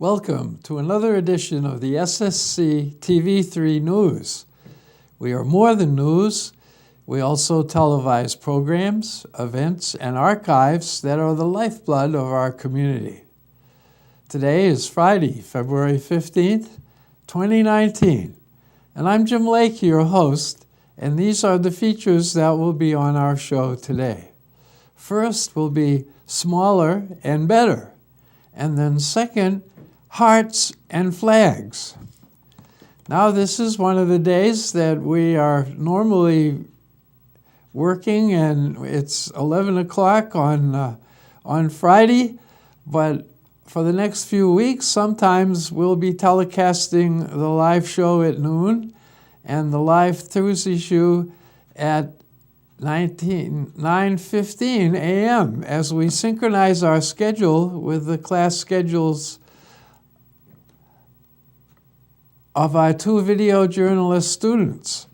Welcome to another edition of the SSC TV3 News. We are more than news. We also televise programs, events, and archives that are the lifeblood of our community. Today is Friday, February 15th, 2019, and I'm Jim Lake, your host, and these are the features that will be on our show today. First will be Smaller and Better, and then second, Hearts and Flags. Now this is one of the days that we are normally working, and it's 11 o'clock on Friday, but for the next few weeks, sometimes we'll be telecasting the live show at noon and the live Thursday show at 9:15 a.m. as we synchronize our schedule with the class schedules of our two video journalist students.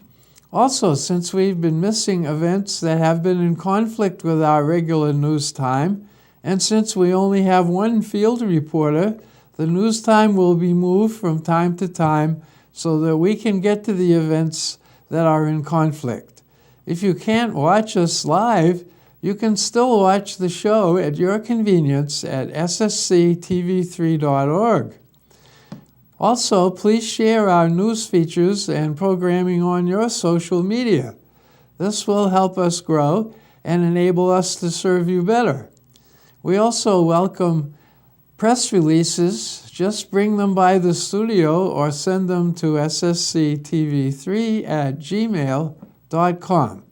Also, since we've been missing events that have been in conflict with our regular news time, and since we only have one field reporter, the news time will be moved from time to time so that we can get to the events that are in conflict. If you can't watch us live, you can still watch the show at your convenience at ssctv3.org. Also, please share our news features and programming on your social media. This will help us grow and enable us to serve you better. We also welcome press releases. Just bring them by the studio or send them to ssctv3@gmail.com.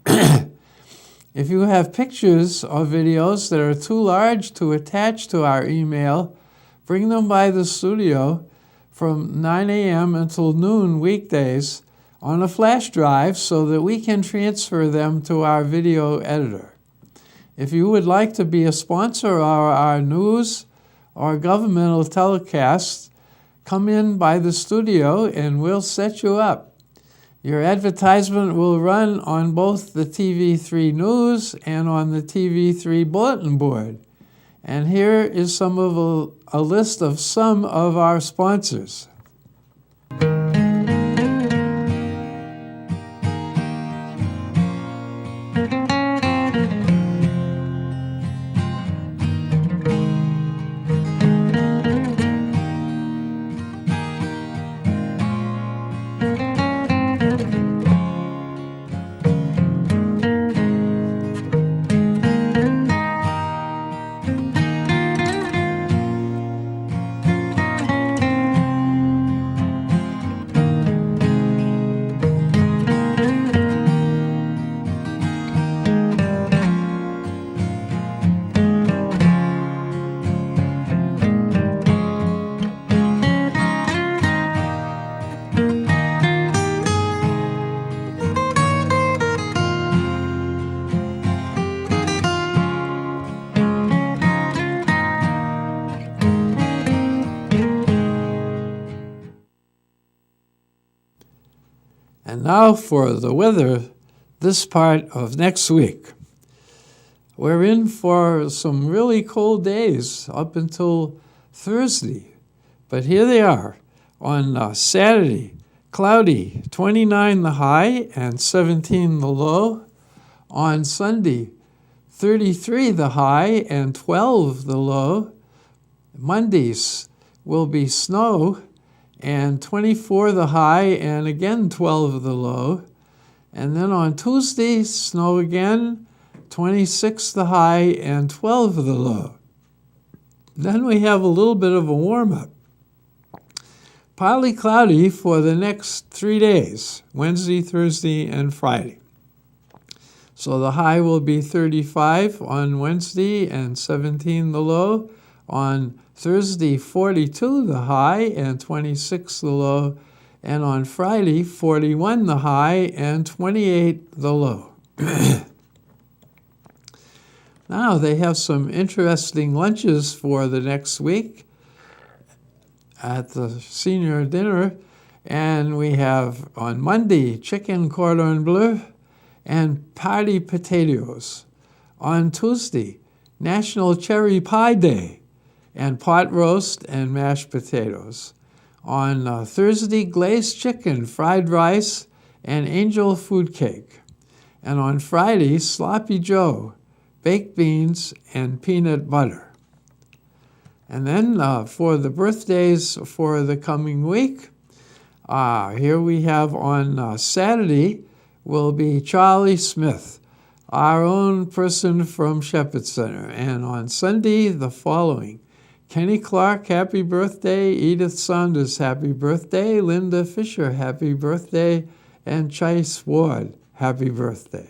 If you have pictures or videos that are too large to attach to our email, bring them by the studio from 9 a.m. until noon weekdays on a flash drive so that we can transfer them to our video editor. If you would like to be a sponsor of our news or governmental telecasts, come in by the studio and we'll set you up. Your advertisement will run on both the TV3 News and on the TV3 Bulletin Board. And here is some of a list of some of our sponsors. And now for the weather this part of next week. We're in for some really cold days up until Thursday, but here they are. On Saturday, cloudy, 29 the high and 17 the low. On Sunday, 33 the high and 12 the low. Mondays will be snow and 24 the high and again 12 the low. And then on Tuesday, snow again, 26 the high and 12 the low. Then we have a little bit of a warm-up. Partly cloudy for the next 3 days, Wednesday, Thursday, and Friday. So the high will be 35 on Wednesday and 17 the low. On Thursday, 42 the high and 26 the low. And on Friday, 41 the high and 28 the low. Now they have some interesting lunches for the next week at the senior dinner. And we have on Monday, chicken cordon bleu and party potatoes. On Tuesday, National Cherry Pie Day. and pot roast and mashed potatoes. On Thursday, glazed chicken, fried rice, and angel food cake. And on Friday, sloppy joe, baked beans, and peanut butter. And then for the birthdays for the coming week, here we have on Saturday will be Charlie Smith, our own person from Shepherd Center. And on Sunday, the following: Kenny Clark, happy birthday. Edith Saunders, happy birthday. Linda Fisher, happy birthday. And Chase Ward, happy birthday.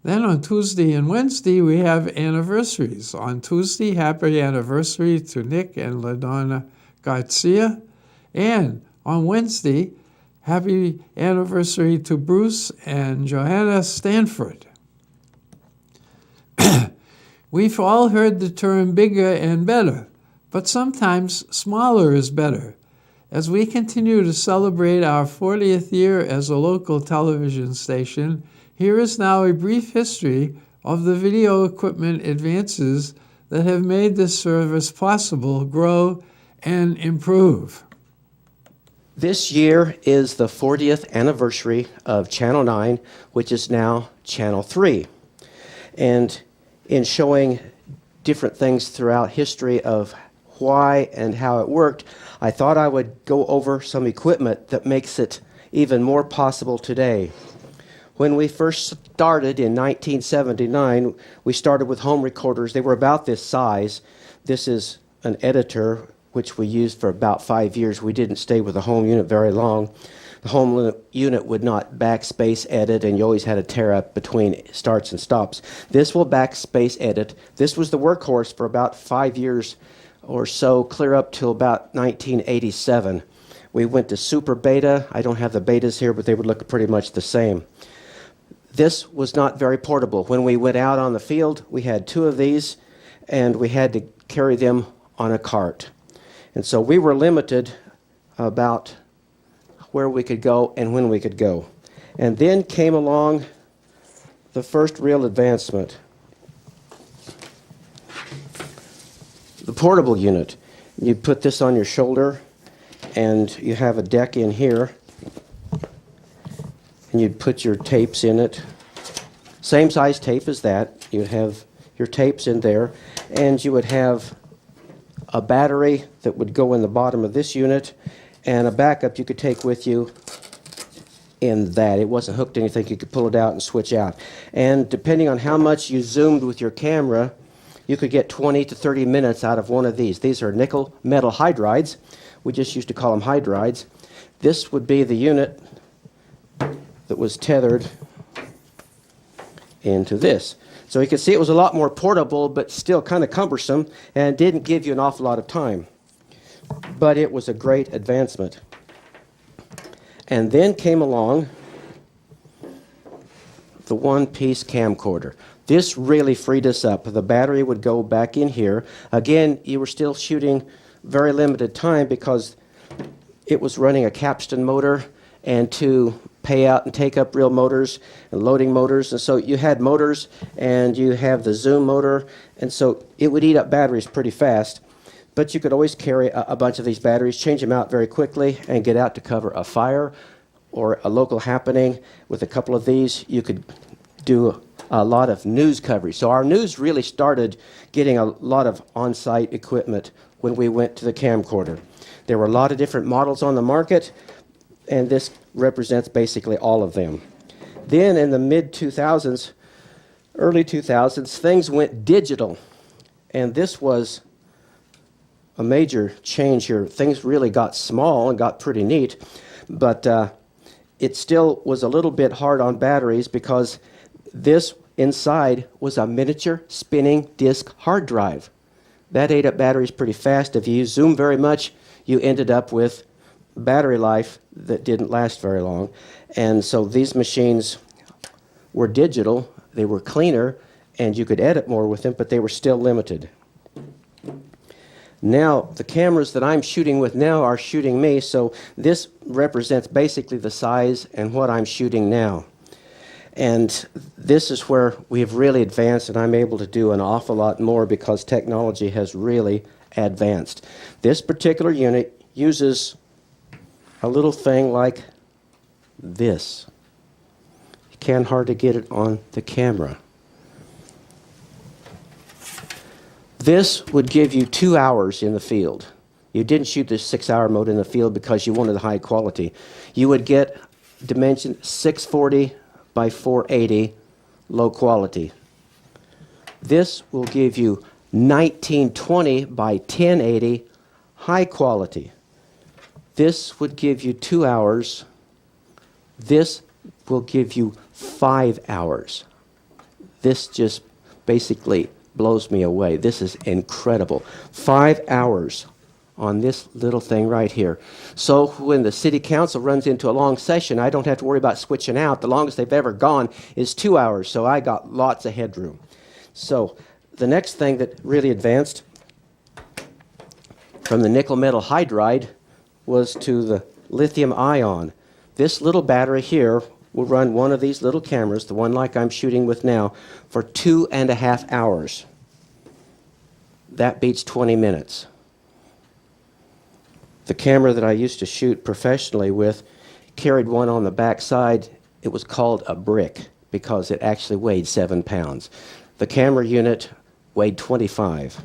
Then on Tuesday and Wednesday, we have anniversaries. On Tuesday, happy anniversary to Nick and LaDonna Garcia. And on Wednesday, happy anniversary to Bruce and Johanna Stanford. We've all heard the term bigger and better, but sometimes smaller is better. As we continue to celebrate our 40th year as a local television station, here is now a brief history of the video equipment advances that have made this service possible, grow, and improve. This year is the 40th anniversary of Channel 9, which is now Channel 3. And in showing different things throughout history of why and how it worked, I thought I would go over some equipment that makes it even more possible today. When we first started in 1979, we started with home recorders. They were about this size. This is an editor, which we used for about 5 years. We didn't stay with the home unit very long. The home unit would not backspace edit, and you always had to tear up between starts and stops. This will backspace edit. This was the workhorse for about 5 years or so, clear up till about 1987. We went to Super Beta. I don't have the betas here, but they would look pretty much the same. This was not very portable. When we went out on the field, we had 2 of these, and we had to carry them on a cart. And so we were limited about where we could go and when we could go. And then came along the first real advancement. The portable unit. You put this on your shoulder, and you have a deck in here, and you'd put your tapes in it. Same size tape as that. You'd have your tapes in there, and you would have a battery that would go in the bottom of this unit, and a backup you could take with you in that. It wasn't hooked to anything. You could pull it out and switch out. And depending on how much you zoomed with your camera, you could get 20 to 30 minutes out of one of these. These are nickel metal hydrides. We just used to call them hydrides. This would be the unit that was tethered into this. So you can see it was a lot more portable, but still kind of cumbersome, and didn't give you an awful lot of time. But it was a great advancement. And then came along the one-piece camcorder. This really freed us up. The battery would go back in here. Again, you were still shooting very limited time because it was running a capstan motor, and to pay out and take up real motors and loading motors. And so you had motors, and you have the zoom motor, and so it would eat up batteries pretty fast. But you could always carry a bunch of these batteries, change them out very quickly, and get out to cover a fire or a local happening. With a couple of these, you could do a lot of news coverage. So our news really started getting a lot of on-site equipment when we went to the camcorder. There were a lot of different models on the market, and this represents basically all of them. Then in the mid-2000s, early 2000s, things went digital, and this was a major change here. Things really got small and got pretty neat, but it still was a little bit hard on batteries because this inside was a miniature spinning disk hard drive. That ate up batteries pretty fast. If you zoom very much, you ended up with battery life that didn't last very long. And so these machines were digital, they were cleaner, and you could edit more with them, but they were still limited. Now, the cameras that I'm shooting with now are shooting me, so this represents basically the size and what I'm shooting now. And this is where we have really advanced, and I'm able to do an awful lot more because technology has really advanced. This particular unit uses a little thing like this. You can hardly get it on the camera. This would give you 2 hours in the field. You didn't shoot the 6-hour mode in the field because you wanted the high quality. You would get dimension 640 by 480, low quality. This will give you 1920 by 1080, high quality. This would give you 2 hours. This will give you 5 hours. This just basically blows me away. This is incredible. 5 hours on this little thing right here. So when the city council runs into a long session, I don't have to worry about switching out. The longest they've ever gone is 2 hours, so I got lots of headroom. So the next thing that really advanced from the nickel metal hydride was to the lithium ion. This little battery here will run one of these little cameras, the one like I'm shooting with now, for 2.5 hours. That beats 20 minutes. The camera that I used to shoot professionally with carried one on the back side. It was called a brick because it actually weighed 7 pounds. The camera unit weighed 25.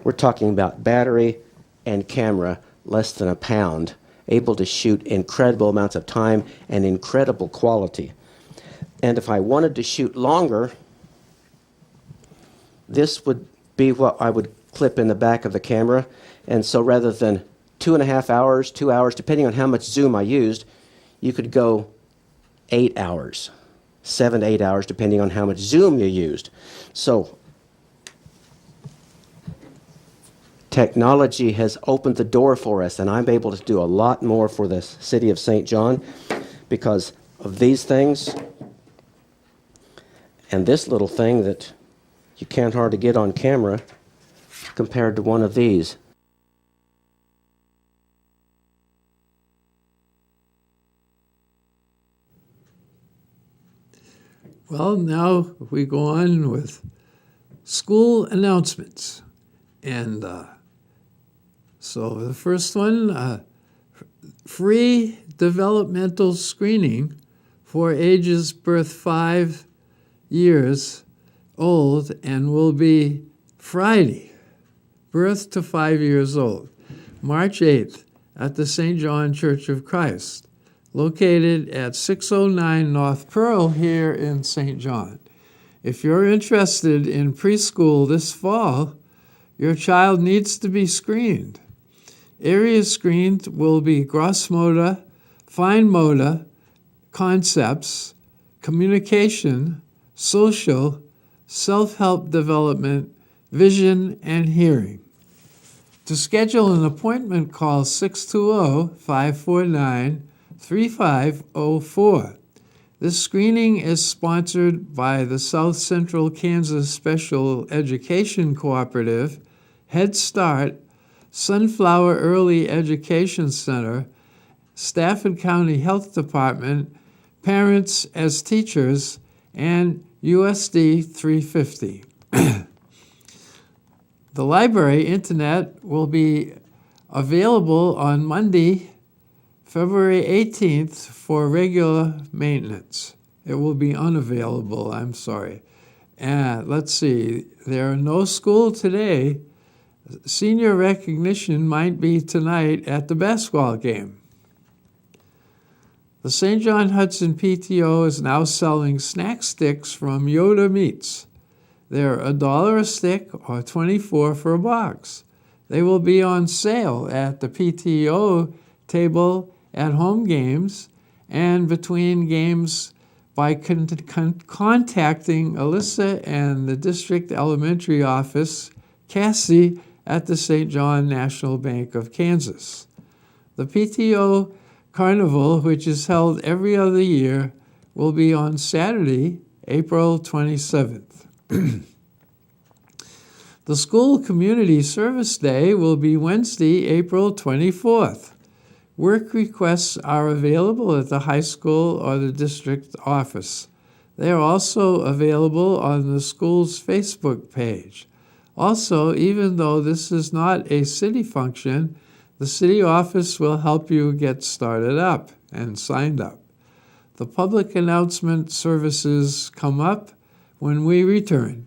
We're talking about battery and camera less than a pound, able to shoot incredible amounts of time and incredible quality. And if I wanted to shoot longer, this would be what I would clip in the back of the camera. And so rather than 2.5 hours, 2 hours, depending on how much zoom I used, you could go 8 hours, 7 to 8 hours, depending on how much zoom you used. So technology has opened the door for us, and I'm able to do a lot more for the city of St. John because of these things and this little thing that you can't hardly get on camera compared to one of these. Well, now we go on with school announcements. And so the first one, free developmental screening for ages birth 5 years old and will be Friday, birth to 5 years old, March 8th at the St. John Church of Christ, located at 609 North Pearl here in St. John. If you're interested in preschool this fall, your child needs to be screened. Areas screened will be gross motor, fine motor, concepts, communication, social, self-help development, vision, and hearing. To schedule an appointment, call 620-549-3504. This screening is sponsored by the South Central Kansas Special Education Cooperative, Head Start, Sunflower Early Education Center, Stafford County Health Department, Parents as Teachers, and USD 350. The library internet will be available on Monday, February 18th for regular maintenance. It will be unavailable, I'm sorry. And let's see, there are no school today. Senior recognition might be tonight at the basketball game. The St. John Hudson PTO is now selling snack sticks from Yoda Meats. They're $1 a stick or $24 for a box. They will be on sale at the PTO table at home games and between games by contacting Alyssa and the district elementary office, Cassie, at the St. John National Bank of Kansas. The PTO Carnival, which is held every other year, will be on Saturday, April 27th. The School Community Service Day will be Wednesday, April 24th. Work requests are available at the high school or the district office. They are also available on the school's Facebook page. Also, even though this is not a city function, the city office will help you get started up and signed up. The public announcement services come up when we return.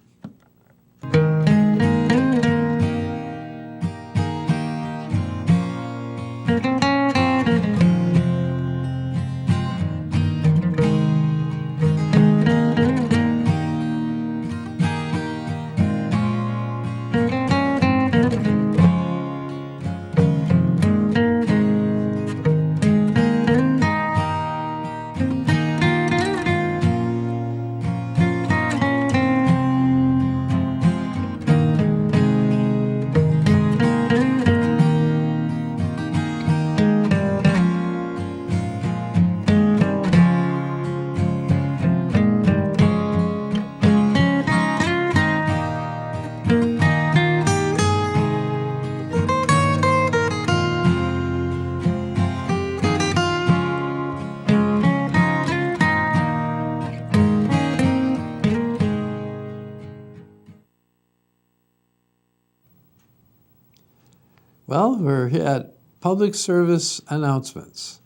Well, we're at public service announcements.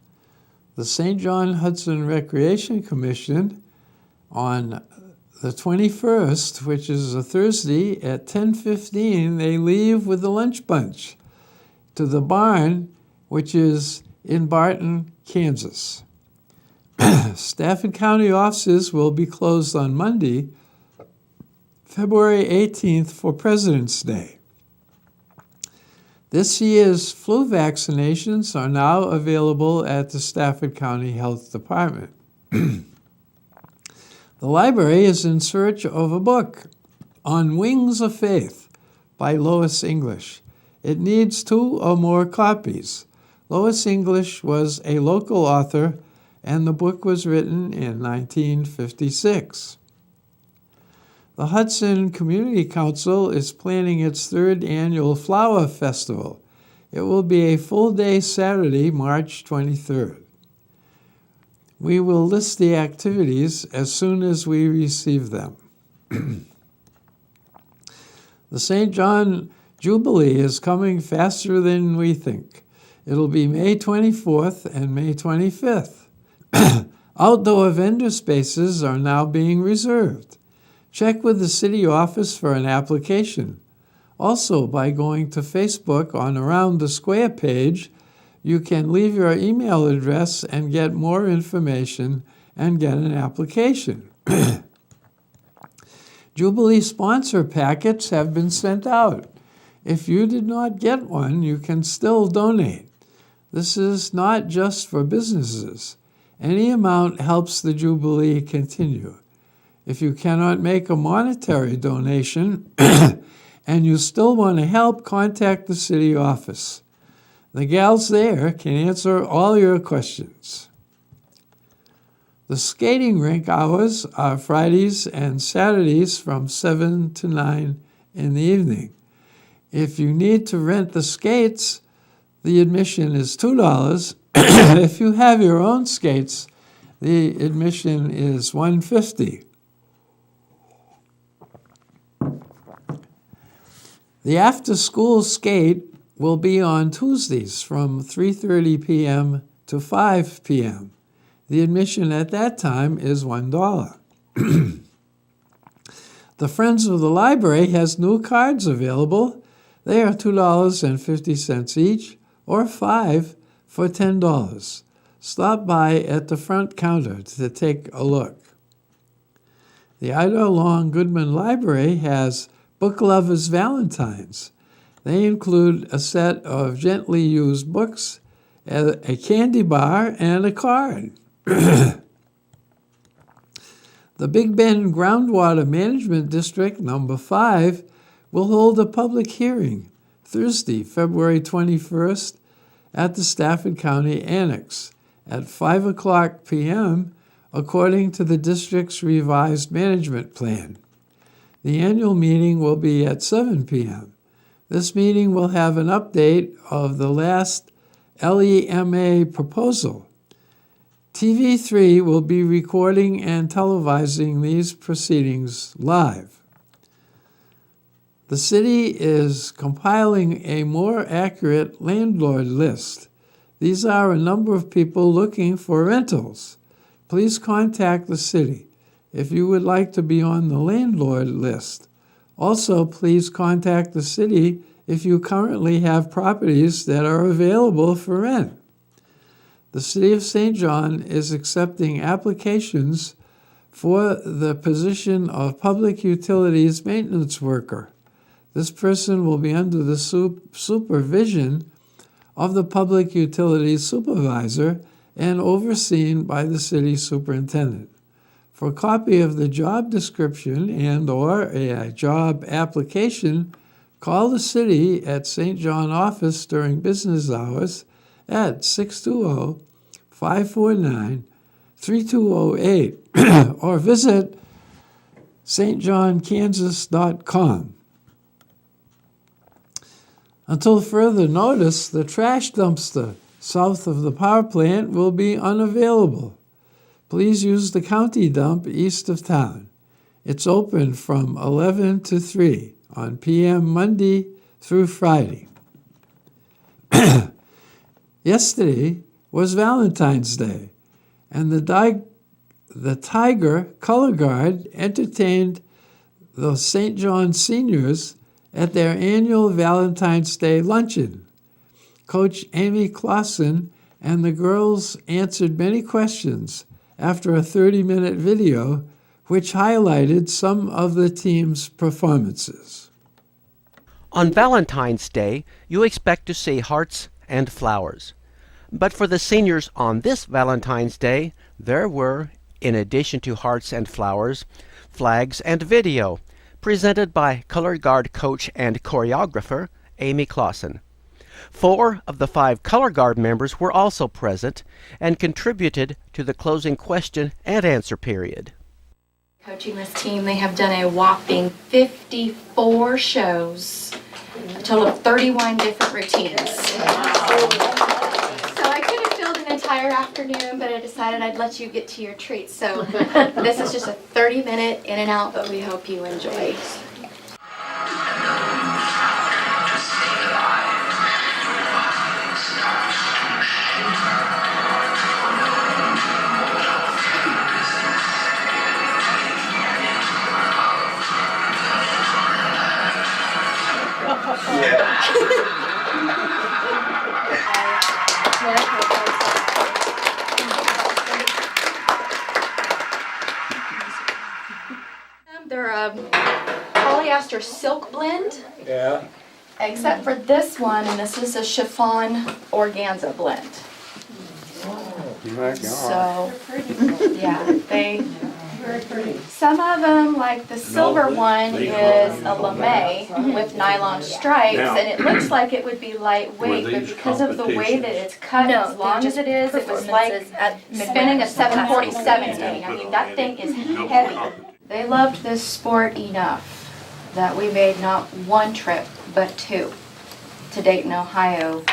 The St. John Hudson Recreation Commission on the 21st, which is a Thursday at 10:15, they leave with the lunch bunch to the barn, which is in Barton, Kansas. Stafford County offices will be closed on Monday, February 18th for President's Day. This year's flu vaccinations are now available at the Stafford County Health Department. The library is in search of a book, On Wings of Faith, by Lois English. It needs 2 or more copies. Lois English was a local author, and the book was written in 1956. The Hudson Community Council is planning its 3rd annual Flower Festival. It will be a full-day Saturday, March 23rd. We will list the activities as soon as we receive them. The St. John Jubilee is coming faster than we think. It'll be May 24th and May 25th. Outdoor vendor spaces are now being reserved. Check with the city office for an application. Also, by going to Facebook on Around the Square page, you can leave your email address and get more information and get an application. Jubilee sponsor packets have been sent out. If you did not get one, you can still donate. This is not just for businesses. Any amount helps the Jubilee continue. If you cannot make a monetary donation and you still want to help, contact the city office. The gals there can answer all your questions. The skating rink hours are Fridays and Saturdays from 7 to 9 in the evening. If you need to rent the skates, the admission is $2. If you have your own skates, the admission is $1.50. The after-school skate will be on Tuesdays from 3:30 p.m. to 5 p.m. The admission at that time is $1. The Friends of the Library has new cards available. They are $2.50 each, or $5 for $10. Stop by at the front counter to take a look. The Ida Long Goodman Library has Book Lovers Valentines. They include a set of gently used books, a candy bar, and a card. The Big Bend Groundwater Management District, number 5, will hold a public hearing Thursday, February 21st at the Stafford County Annex at 5 o'clock p.m. according to the district's revised management plan. The annual meeting will be at 7 p.m. This meeting will have an update of the last LEMA proposal. TV3 will be recording and televising these proceedings live. The city is compiling a more accurate landlord list. These are a number of people looking for rentals. Please contact the city if you would like to be on the landlord list. Also, please contact the city if you currently have properties that are available for rent. The City of St. John is accepting applications for the position of Public Utilities Maintenance Worker. This person will be under the supervision of the Public Utilities Supervisor and overseen by the City Superintendent. For a copy of the job description and/or a job application, call the City at St. John office during business hours at 620-549-3208 or visit stjohnkansas.com. Until further notice, the trash dumpster south of the power plant will be unavailable. Please use the county dump east of town. It's open from 11 to 3 on p.m. Monday through Friday. Yesterday was Valentine's Day, and the Tiger Color Guard entertained the St. John seniors at their annual Valentine's Day luncheon. Coach Amy Clausen and the girls answered many questions after a 30-minute video which highlighted some of the team's performances. On Valentine's Day, you expect to see hearts and flowers. But for the seniors on this Valentine's Day, there were, in addition to hearts and flowers, flags and video, presented by Color Guard coach and choreographer Amy Clausen. 4 of the 5 Color Guard members were also present and contributed to the closing question and answer period. Coaching this team, they have done a whopping 54 shows, a total of 31 different routines. So I could have filled an entire afternoon, but I decided I'd let you get to your treats. So this is just a 30-minute in and out, but we hope you enjoy. They're a polyester silk blend. Yeah. Except for this one, and this is a chiffon organza blend. Oh my God. So, yeah, some of them, like the silver one, is a lame with nylon stripes, and it looks like it would be lightweight, but because of the way that it's cut, as long as it is, it was like spinning a 747 skating. I mean, that thing is heavy. They loved this sport enough that we made not one trip, but 2 to Dayton, Ohio,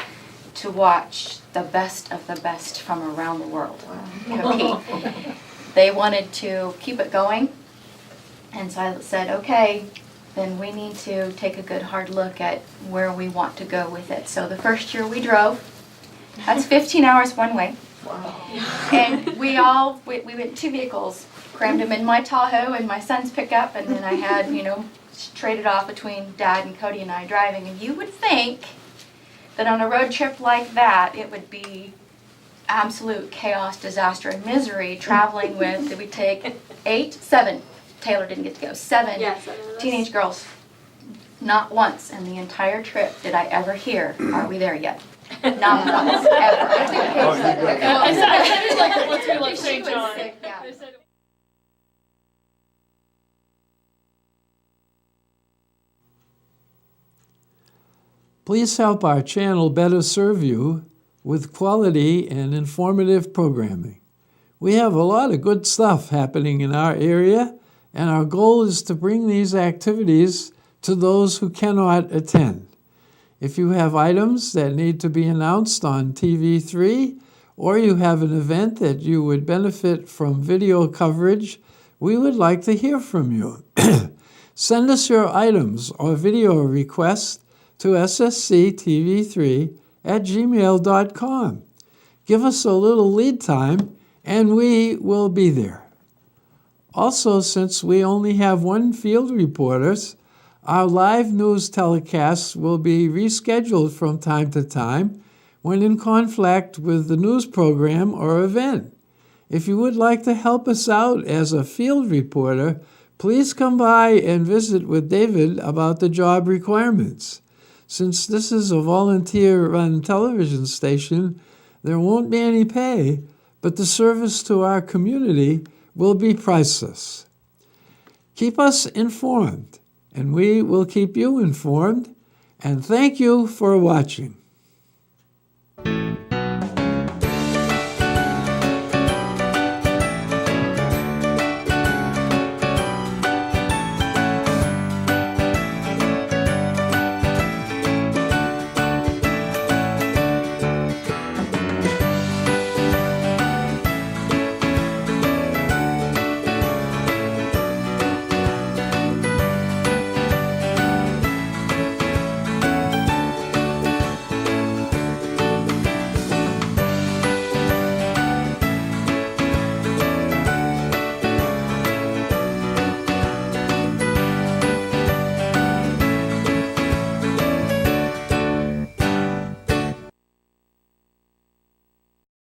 to watch the best of the best from around the world compete. They wanted to keep it going, and so I said, okay, then we need to take a good hard look at where we want to go with it. So the first year we drove, that's 15 hours one way. Wow. And we went 2 vehicles, crammed them in my Tahoe and my son's pickup, and then I had, traded off between Dad and Cody and I driving. And you would think that on a road trip like that, it would be absolute chaos, disaster, and misery traveling with, did we take 7, Taylor didn't get to go, 7 teenage girls. Not once in the entire trip did I ever hear, are we there yet? Not once, ever. I said it like once we left St. John. Please help our channel better serve you with quality and informative programming. We have a lot of good stuff happening in our area, and our goal is to bring these activities to those who cannot attend. If you have items that need to be announced on TV3, or you have an event that you would benefit from video coverage, we would like to hear from you. Send us your items or video requests to ssctv3@gmail.com. Give us a little lead time and we will be there. Also, since we only have one field reporter, our live news telecasts will be rescheduled from time to time when in conflict with the news program or event. If you would like to help us out as a field reporter, please come by and visit with David about the job requirements. Since this is a volunteer-run television station, there won't be any pay, but the service to our community will be priceless. Keep us informed, and we will keep you informed, and thank you for watching.